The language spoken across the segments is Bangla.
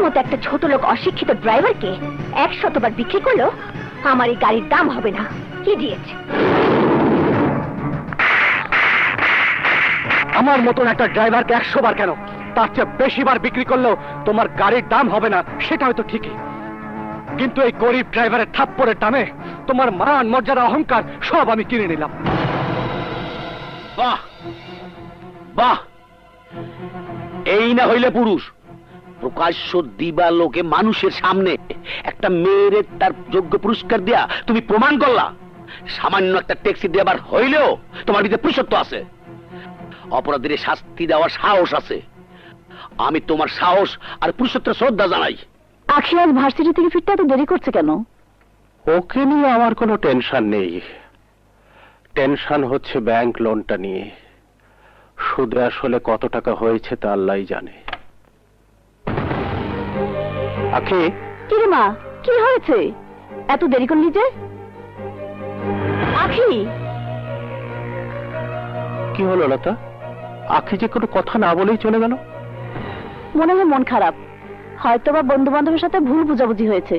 মতো একটা ছোট লোক অশিক্ষিত ড্রাইভারকে 100 বার বিক্রি করলো আমার এই গাড়ির দাম হবে না। ইডিয়েট। আমার মতন একটা ড্রাইভারকে 100 বার কেন, তার চেয়ে বেশি বার বিক্রি করলেও তোমার গাড়ির দাম হবে না, সেটা হয়তো ঠিকই, কিন্তু এই গরিব ড্রাইভারের থাপ্পড়ের দামে তোমার মান মর্যাদা অহংকার সব আমি কিনে নিলাম। বাহ বাহ, এই না হইলে পুরুষ। প্রকাশ্য দিবা লোকে মানুষের সামনে একটা মেয়ের তার যোগ্য পুরস্কার দিয়া তুমি প্রমাণ করলা সামান্য একটা ট্যাক্সি ড্রাইভার হইলেও তোমার ভিতরে পুরুষত্ব আছে, অপরাধীর শাস্তি দেওয়ার সাহস আছে। আমি তোমার সাহস আর পুরুষত্বের শ্রদ্ধা জানাই। আখি আজ ভার্সিটি থেকে ফিরতে এত দেরি করছে কেন? ওকে নিয়ে আমার কোনো টেনশন নেই, টেনশন হচ্ছে ব্যাংক লোনটা নিয়ে। সুদে আসলে কত টাকা হয়েছে তা আল্লাহই জানে। আখি, কি রে মা, কি হয়েছে? এত দেরি করলি যে? আখি, কি হলো লতা? আখি যে কোনো কথা না বলেই চলে গেল। মনে হয় মন খারাপ, হয়তো বা বন্ধু বান্ধবের সাথে ভুল বুঝাবুঝি হয়েছে।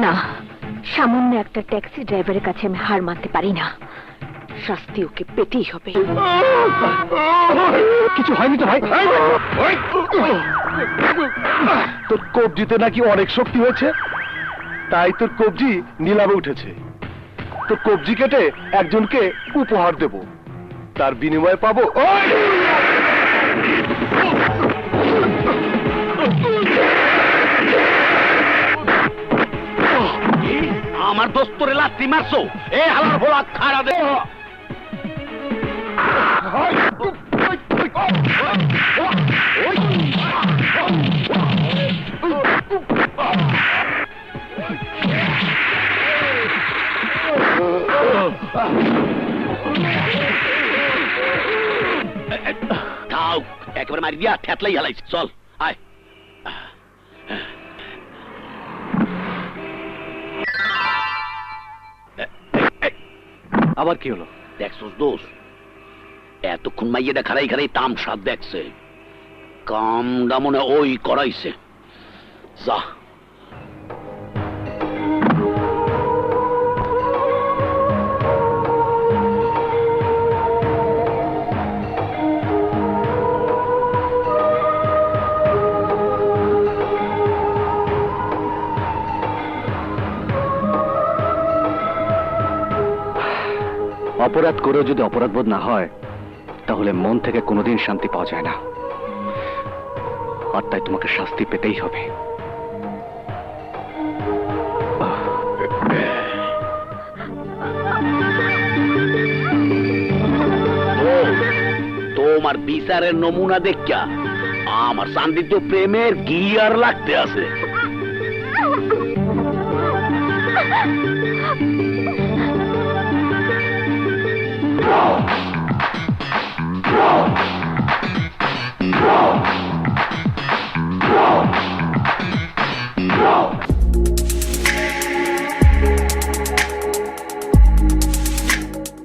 না, সামান্য একটা ট্যাক্সি ড্রাইভারের কাছে আমি হার মানতে পারি না, শাস্তি ওকে পেতেই হবে। কিছু হয়নি তো ভাই? তোর কবজিতে নাকি অনেক শক্তি হয়েছে, তাই তোর কবজি নিলামে উঠেছে। তোর কবজি কেটে একজনকে উপহার দেব, তার বিনিময়ে পাবো আমার দোস্তরে লাত্তি মারছো, এ হালার ভোলা খাড়া দে। তাও একেবারে মারি দিয়া ঠেতলাই হালাইছে। চল আয়। আবার কি হলো? দেখছোস দোষ, এতক্ষণ মাইয়েটা খারাই খারাই তামসা দেখছে, কামটা মনে ওই করাইছে। যা অপরাধ করেও যদি অপরাধবোধ না হয় তাহলে মন থেকে কোনোদিন শান্তি পাওয়া যায় না, আর তাই তোমাকে শাস্তি পেতেই হবে। তোমার বিচারের নমুনা দেখা আমার শান্তিত প্রেমের গিয়ার লাগতে আছে।